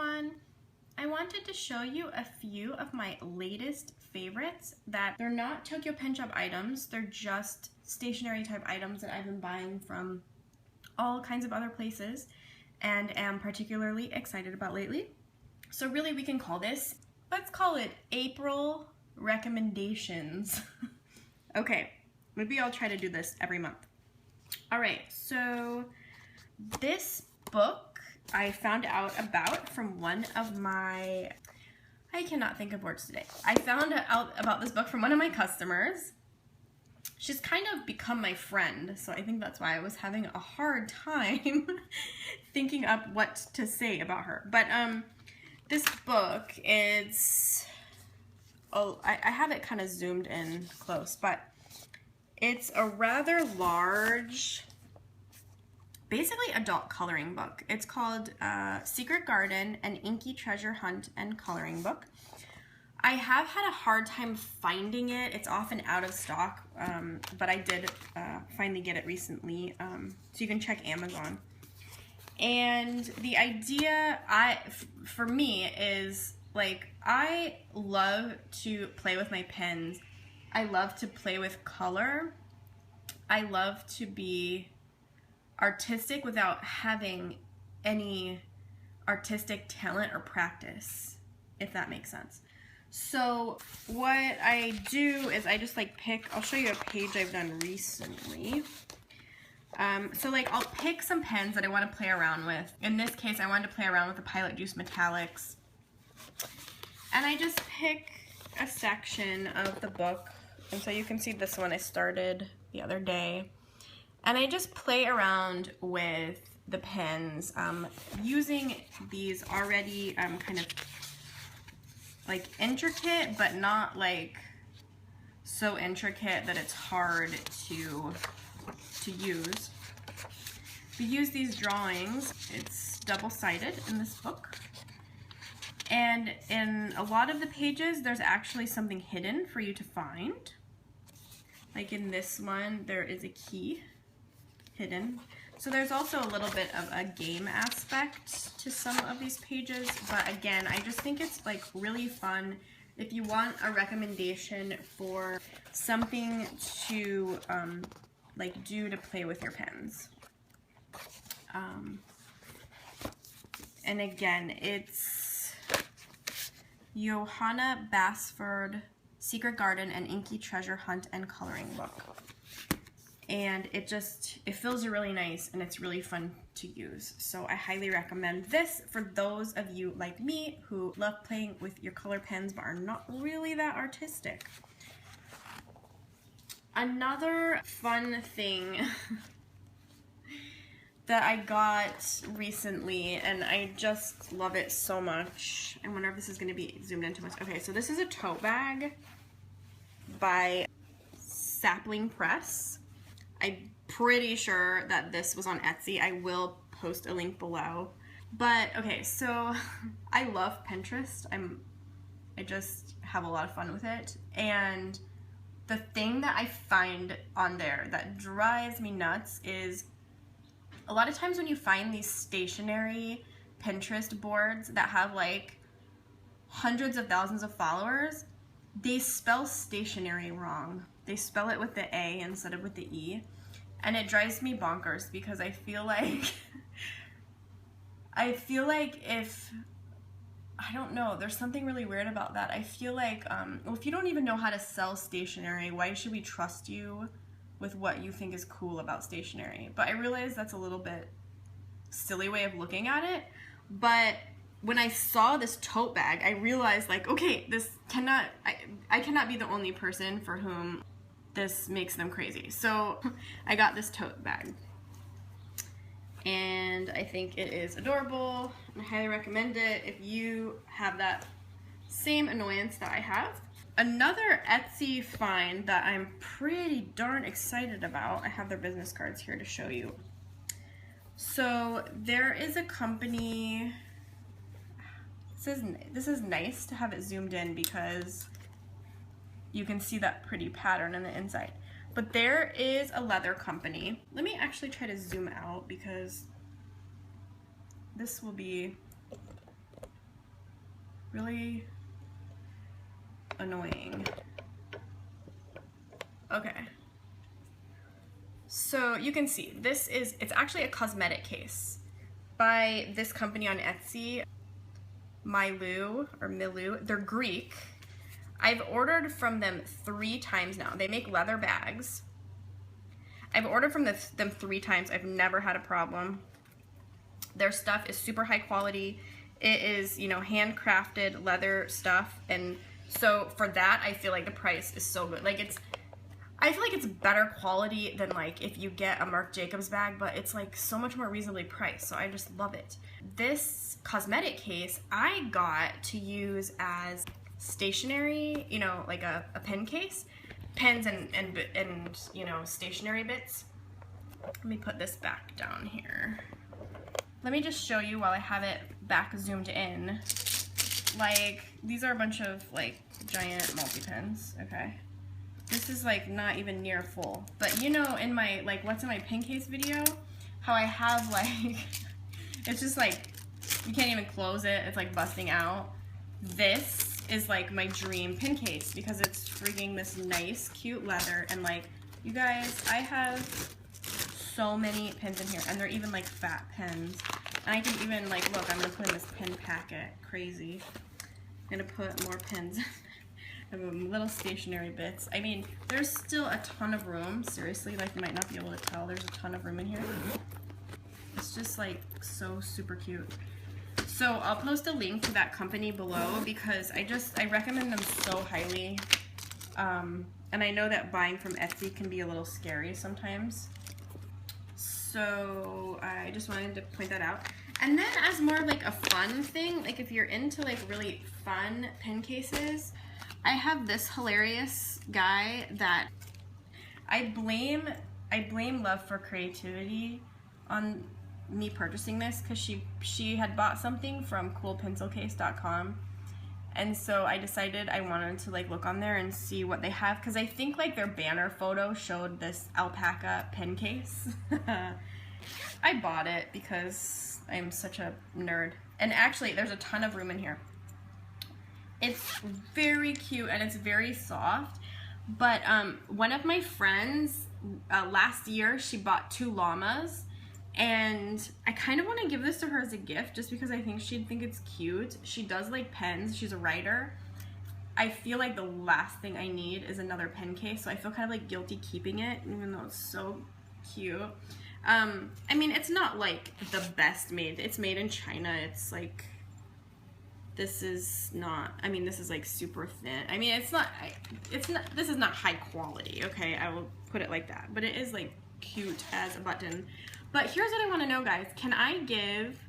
everyone! I wanted to show you a few of my latest favorites that they're not Tokyo Pen Shop items, they're just stationery type items that I've been buying from all kinds of other places and am particularly excited about lately. So really we can call this, let's call it April recommendations. Okay, maybe I'll try to do this every month. Alright, so this book I found out about from one of my, I cannot think of words today. I found out about this book from one of my customers. She's kind of become my friend, so I think that's why I was having a hard time thinking up what to say about her. But this book is, I have it kind of zoomed in close, but it's a rather large, basically adult coloring book. It's called Secret Garden, an Inky Treasure Hunt and Coloring Book. I have had a hard time finding it. It's often out of stock, but I did finally get it recently, so you can check Amazon. And the idea for me is, like, I love to play with my pens. I love to play with color. I love to be artistic without having any artistic talent or practice, if that makes sense. So what I do is I just like pick, I'll show you a page I've done recently. So like I'll pick some pens that I want to play around with. In this case I wanted to play around with the Pilot Juice Metallics. And I just pick a section of the book. And so you can see this one I started the other day. And I just play around with the pens using these already kind of like intricate, but not like so intricate that it's hard to use. We use these drawings. It's double-sided in this book. And in a lot of the pages, there's actually something hidden for you to find. Like in this one, there is a key hidden. So there's also a little bit of a game aspect to some of these pages, but again, I just think it's like really fun if you want a recommendation for something to like do to play with your pens. And again, it's Johanna Basford, Secret Garden, an Inky Treasure Hunt and Coloring Book. And it feels really nice and it's really fun to use. So I highly recommend this for those of you like me who love playing with your color pens but are not really that artistic. Another fun thing that I got recently, and I just love it so much. I wonder if this is going to be zoomed in too much. Okay, so this is a tote bag by Sapling Press. I'm pretty sure that this was on Etsy. I will post a link below. But okay, so I love Pinterest. I just have a lot of fun with it. And the thing that I find on there that drives me nuts is a lot of times when you find these stationary Pinterest boards that have like hundreds of thousands of followers, they spell stationary wrong. They spell it with the A instead of with the E. And it drives me bonkers because I feel like if, I don't know, there's something really weird about that. I feel like, well, if you don't even know how to sell stationery, why should we trust you with what you think is cool about stationery? But I realize that's a little bit silly way of looking at it. But when I saw this tote bag, I realized like, okay, this cannot, I cannot be the only person for whom this makes them crazy. So I got this tote bag and I think it is adorable. I highly recommend it if you have that same annoyance that I have. Another Etsy find that I'm pretty darn excited about, I have their business cards here to show you. So there is a company, this is nice to have it zoomed in because you can see that pretty pattern in the inside. But there is a leather company. Let me actually try to zoom out because this will be really annoying. Okay. So you can see, it's actually a cosmetic case by this company on Etsy, Milloo. They're Greek. I've ordered from them 3 times now. They make leather bags. I've ordered from them 3 times. I've never had a problem. Their stuff is super high quality. It is, you know, handcrafted leather stuff, and so for that, I feel like the price is so good. Like, I feel like it's better quality than like if you get a Marc Jacobs bag, but it's like so much more reasonably priced, so I just love it. This cosmetic case I got to use as stationery, you know, like a pen case, pens and you know, stationery bits. Let me put this back down here. Let me just show you while I have it back zoomed in. Like, these are a bunch of like giant multi-pens, okay? This is like not even near full. But you know, in my, like, what's in my pen case video, how I have like, it's just like, you can't even close it, it's like busting out. This is like my dream pen case because it's freaking this nice, cute leather, and like, you guys, I have so many pens in here, and they're even like fat pens. And I can even like, look, I'm gonna put in this pen packet. Crazy. I'm gonna put more pens. I have little stationary bits. I mean, there's still a ton of room. Seriously, like, you might not be able to tell. There's a ton of room in here. It's just like so super cute. So I'll post a link to that company below because I recommend them so highly. And I know that buying from Etsy can be a little scary sometimes. So I just wanted to point that out. And then as more of like a fun thing, like if you're into like really fun pen cases, I have this hilarious guy that I blame Love for Creativity on me purchasing this because she had bought something from coolpencilcase.com, and so I decided I wanted to like look on there and see what they have, because I think like their banner photo showed this Alpaca pen case. I bought it because I'm such a nerd, and actually there's a ton of room in here. It's very cute and it's very soft, but one of my friends last year, she bought 2 llamas, and I kind of want to give this to her as a gift just because I think she'd think it's cute. She does like pens, she's a writer. I feel like the last thing I need is another pen case, so I feel kind of like guilty keeping it, even though it's so cute. I mean, it's not like the best made. It's made in China. It's like, this is not, I mean, this is like super thin. I mean, this is not high quality, okay? I will put it like that. But it is like cute as a button. But here's what I want to know, guys. Can I give,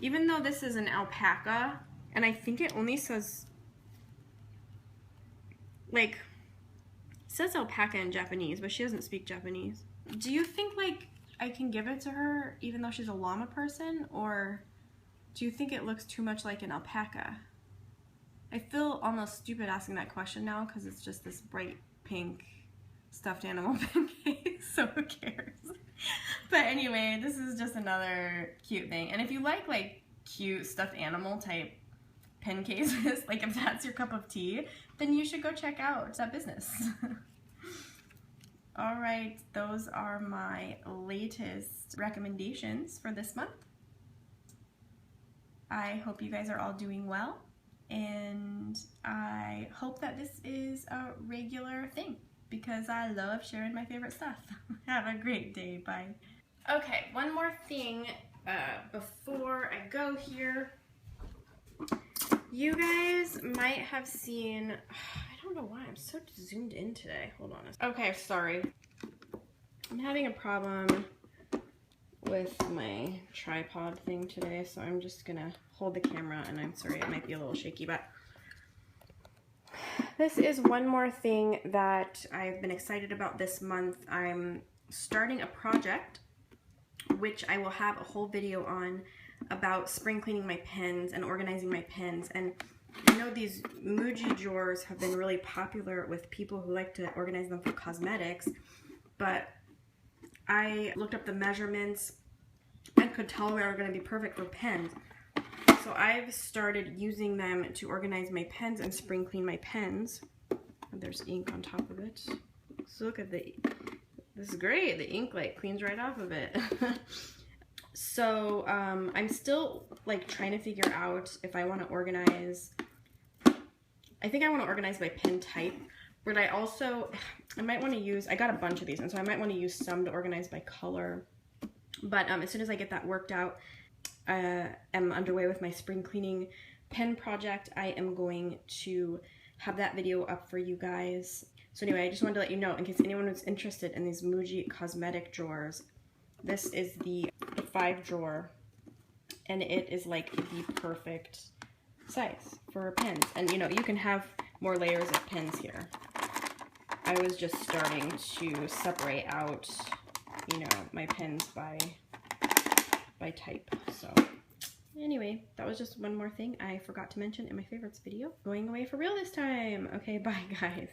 even though this is an alpaca, and I think it only says, like, it says alpaca in Japanese, but she doesn't speak Japanese. Do you think, like, I can give it to her even though she's a llama person, or do you think it looks too much like an alpaca? I feel almost stupid asking that question now because it's just this bright pink stuffed animal pen case, so who cares? But anyway, this is just another cute thing. And if you like cute stuffed animal type pen cases, like if that's your cup of tea, then you should go check out that business. All right, those are my latest recommendations for this month. I hope you guys are all doing well, and I hope that this is a regular thing because I love sharing my favorite stuff. Have a great day. Bye. Okay, one more thing before I go here. You guys might have seen, I don't know why I'm so zoomed in today. Hold on. Okay, sorry. I'm having a problem with my tripod thing today, so I'm just gonna hold the camera, and I'm sorry it might be a little shaky, but this is one more thing that I've been excited about this month. I'm starting a project which I will have a whole video on about spring cleaning my pens and organizing my pens. And I know these Muji drawers have been really popular with people who like to organize them for cosmetics, but I looked up the measurements and could tell they were going to be perfect for pens. So I've started using them to organize my pens and spring clean my pens. And there's ink on top of it. So look at this is great. The ink like cleans right off of it. So I'm still like trying to figure out if I want to organize. I think I want to organize by pen type, but I might want to use, I got a bunch of these, and so I might want to use some to organize by color. But as soon as I get that worked out, I'm underway with my spring cleaning pen project. I am going to have that video up for you guys. So anyway, I just wanted to let you know, in case anyone was interested in these Milloo cosmetic drawers, this is the 5 drawer, and it is like the perfect size for pens. And you know, you can have more layers of pens here. I was just starting to separate out, you know, my pens by type. So anyway, that was just one more thing I forgot to mention in my favorites video. Going away for real this time. Okay, bye guys.